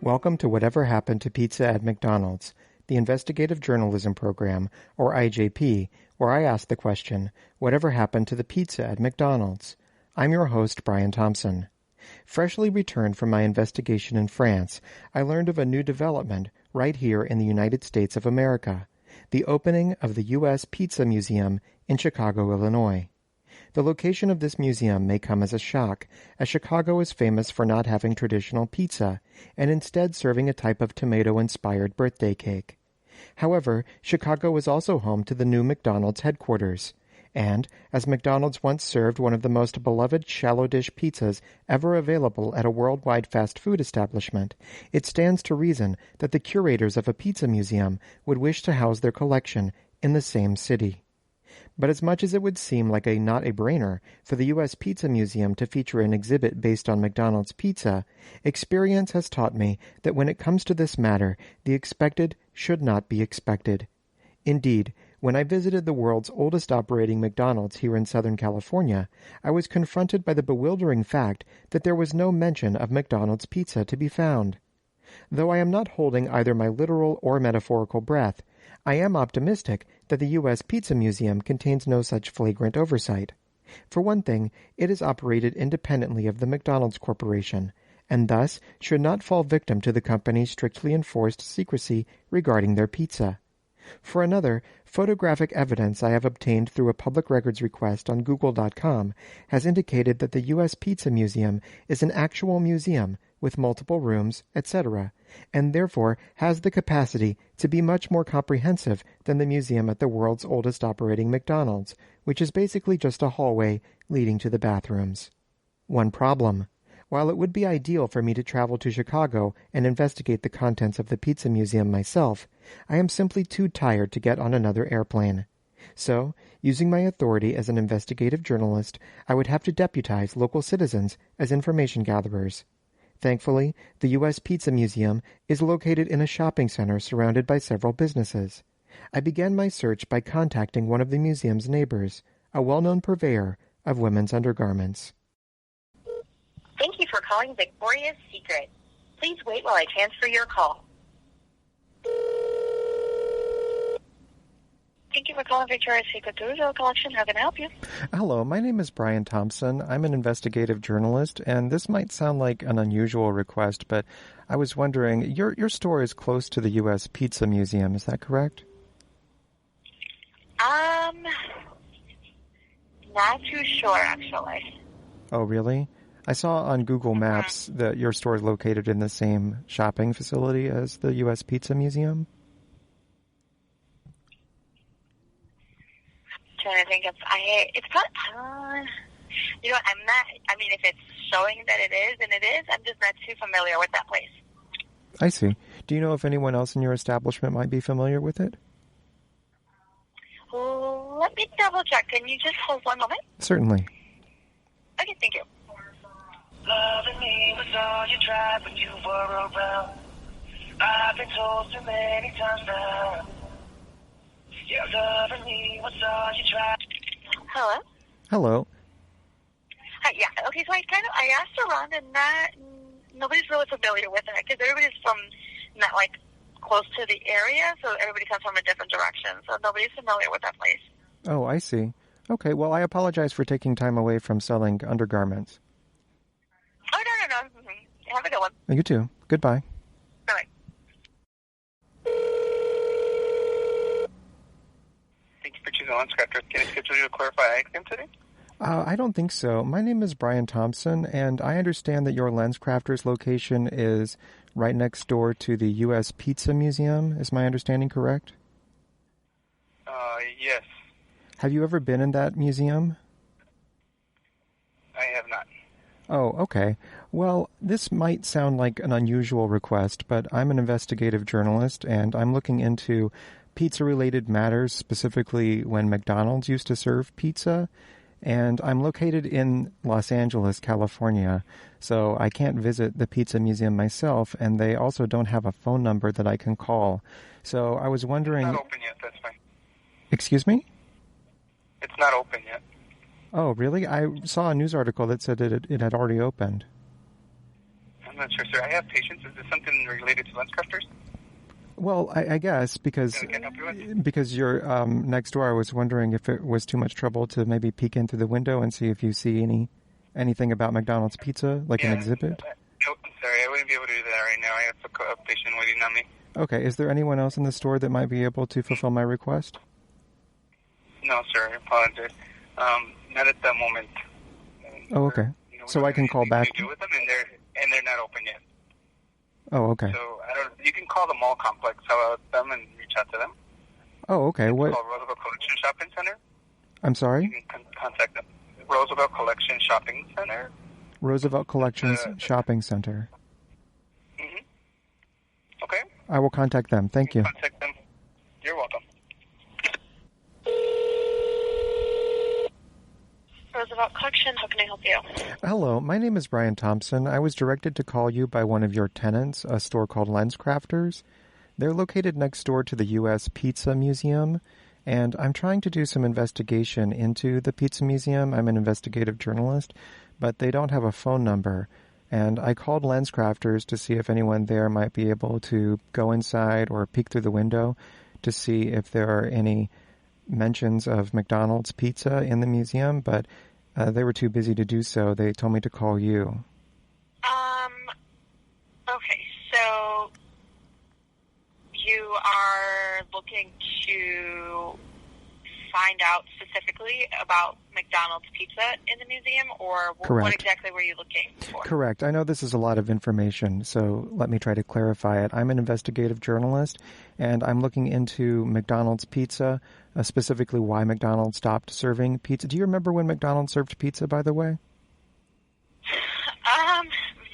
Welcome to Whatever Happened to Pizza at McDonald's, the investigative journalism program, or IJP, where I ask the question, whatever happened to the pizza at McDonald's? I'm your host, Brian Thompson. Freshly returned from my investigation in France, I learned of a new development right here in the United States of America, the opening of the U.S. Pizza Museum in Chicago, Illinois. The location of this museum may come as a shock, as Chicago is famous for not having traditional pizza, and instead serving a type of tomato-inspired birthday cake. However, Chicago is also home to the new McDonald's headquarters, and, as McDonald's once served one of the most beloved shallow dish pizzas ever available at a worldwide fast food establishment, it stands to reason that the curators of a pizza museum would wish to house their collection in the same city. But as much as it would seem like not a brainer for the U.S. Pizza Museum to feature an exhibit based on McDonald's pizza, experience has taught me that when it comes to this matter, the expected should not be expected. Indeed, when I visited the world's oldest operating McDonald's here in Southern California, I was confronted by the bewildering fact that there was no mention of McDonald's pizza to be found. Though I am not holding either my literal or metaphorical breath, I am optimistic that the U.S. Pizza Museum contains no such flagrant oversight. For one thing, it is operated independently of the McDonald's Corporation, and thus should not fall victim to the company's strictly enforced secrecy regarding their pizza. For another, photographic evidence I have obtained through a public records request on Google.com has indicated that the U.S. Pizza Museum is an actual museum with multiple rooms, etc., and therefore has the capacity to be much more comprehensive than the museum at the world's oldest operating McDonald's, which is basically just a hallway leading to the bathrooms. One problem. While it would be ideal for me to travel to Chicago and investigate the contents of the Pizza Museum myself, I am simply too tired to get on another airplane. So, using my authority as an investigative journalist, I would have to deputize local citizens as information gatherers. Thankfully, the U.S. Pizza Museum is located in a shopping center surrounded by several businesses. I began my search by contacting one of the museum's neighbors, a well-known purveyor of women's undergarments. Thank you for calling Victoria's Secret. Please wait while I transfer your call. Thank you for calling Victoria's Secret Tourism Collection. How can I help you? Hello, my name is Brian Thompson. I'm an investigative journalist, and this might sound like an unusual request, but I was wondering, your store is close to the U.S. Pizza Museum, is that correct? Not too sure, actually. Oh, really? I saw on Google Maps that your store is located in the same shopping facility as the U.S. Pizza Museum. Trying to think of, it's probably, you know what, if it's showing that it is, and it is, I'm just not too familiar with that place. I see. Do you know if anyone else in your establishment might be familiar with it? Let me double check. Can you just hold one moment? Certainly. Okay, thank you. Loving me was all you tried when you were around. I've been told too many times now. Yeah, loving me was all you tried. Hello? Hello. Hi, yeah, okay, so I asked around, and nobody's really familiar with it, because everybody's from, not like, close to the area, so everybody comes from a different direction, so nobody's familiar with that place. Oh, I see. Okay, well, I apologize for taking time away from selling undergarments. Oh, no. Mm-hmm. Have a good one. You too. Goodbye. Bye. Thank you for choosing Lenscrafters. Can I schedule you to clarify item today? I don't think so. My name is Brian Thompson, and I understand that your Lenscrafters location is right next door to the U.S. Pizza Museum. Is my understanding correct? Yes. Have you ever been in that museum? I have not. Oh, okay. Well, this might sound like an unusual request, but I'm an investigative journalist, and I'm looking into pizza-related matters, specifically when McDonald's used to serve pizza. And I'm located in Los Angeles, California, so I can't visit the Pizza Museum myself, and they also don't have a phone number that I can call. So I was wondering... It's not open yet, that's fine. Excuse me? It's not open yet. Oh, really? I saw a news article that said that it had already opened. I'm not sure, sir. I have patients. Is this something related to Lenscrafters? Well, I guess because Can I help you with? because you're next door, I was wondering if it was too much trouble to maybe peek in through the window and see if you see anything about McDonald's pizza, like an exhibit. No, I'm sorry. I wouldn't be able to do that right now. I have a patient waiting on me. Okay. Is there anyone else in the store that might be able to fulfill my request? No, sir. I apologize. Not at the moment. Oh, okay. So I can call back. To do with them, and they're not open yet. Oh, okay. So you can call the mall complex about them and reach out to them. Oh, okay. What? Call Roosevelt Collection Shopping Center. I'm sorry? You can contact them. Roosevelt Collection Shopping Center. Roosevelt Collections Shopping Center. Mm-hmm. Okay. I will contact them. Thank you. Contact them. You're welcome. Roosevelt Collection, how can I help you? Hello, my name is Brian Thompson. I was directed to call you by one of your tenants, a store called Lenscrafters. They're located next door to the U.S. Pizza Museum, and I'm trying to do some investigation into the Pizza Museum. I'm an investigative journalist, but they don't have a phone number. And I called Lenscrafters to see if anyone there might be able to go inside or peek through the window to see if there are any mentions of McDonald's pizza in the museum, but they were too busy to do so. They told me to call you. Okay, so you are looking to find out specifically about McDonald's pizza in the museum, or Correct. What exactly were you looking for? Correct. I know this is a lot of information, so let me try to clarify it. I'm an investigative journalist, and I'm looking into McDonald's pizza, specifically why McDonald's stopped serving pizza. Do you remember when McDonald's served pizza, by the way?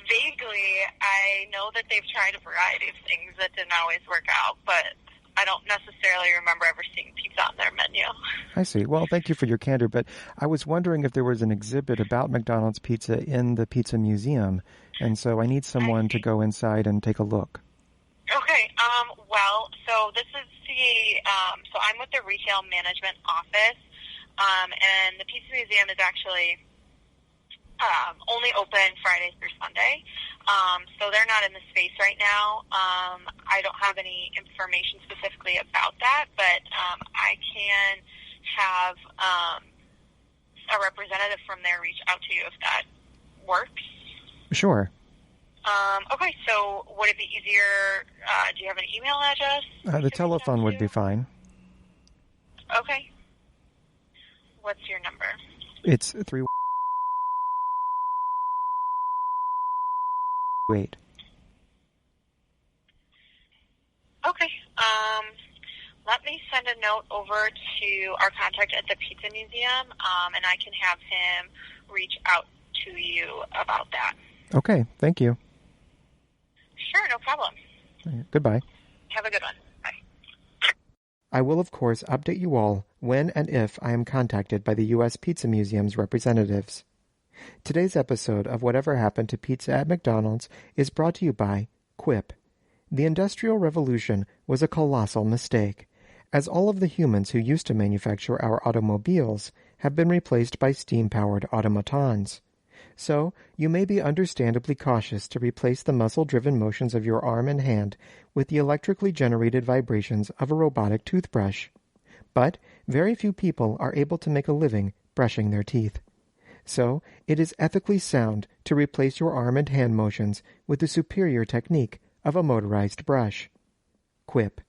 Vaguely. I know that they've tried a variety of things that didn't always work out, but I don't necessarily remember ever seeing pizza on their menu. I see. Well, thank you for your candor, but I was wondering if there was an exhibit about McDonald's pizza in the Pizza Museum, and so I need someone to go inside and take a look. Okay, well, so this is so I'm with the retail management office, and the Pizza Museum is actually only open Friday through Sunday, so they're not in the space right now. I don't have any information specifically about that, but I can have a representative from there reach out to you if that works. Sure. Okay, so would it be easier, do you have an email address? The telephone would be fine. Okay. What's your number? It's 318. Okay. Let me send a note over to our contact at the Pizza Museum, and I can have him reach out to you about that. Okay, thank you. Sure, no problem. Goodbye. Have a good one. Bye. I will, of course, update you all when and if I am contacted by the U.S. Pizza Museum's representatives. Today's episode of Whatever Happened to Pizza at McDonald's is brought to you by Quip. The Industrial Revolution was a colossal mistake, as all of the humans who used to manufacture our automobiles have been replaced by steam-powered automatons. So, you may be understandably cautious to replace the muscle-driven motions of your arm and hand with the electrically generated vibrations of a robotic toothbrush. But very few people are able to make a living brushing their teeth. So, it is ethically sound to replace your arm and hand motions with the superior technique of a motorized brush. Quip.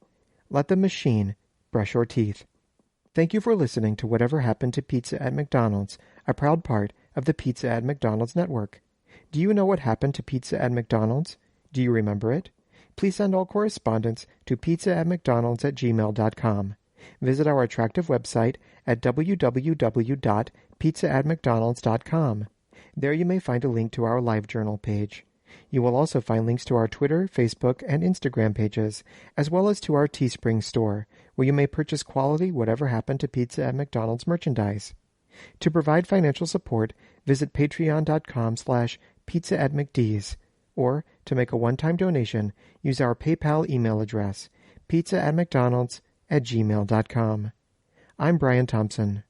Let the machine brush your teeth. Thank you for listening to Whatever Happened to Pizza at McDonald's, a proud part of the Pizza at McDonald's network. Do you know what happened to Pizza at McDonald's? Do you remember it? Please send all correspondence to pizzaatmcdonalds@gmail.com. Visit our attractive website at www.pizzaatmcdonalds.com. There you may find a link to our LiveJournal page. You will also find links to our Twitter, Facebook, and Instagram pages, as well as to our Teespring store, where you may purchase quality Whatever Happened to Pizza at McDonald's merchandise. To provide financial support, visit patreon.com/pizzaatmcds, or to make a one-time donation, use our PayPal email address, pizzaatmcdonalds@gmail.com. I'm Brian Thompson.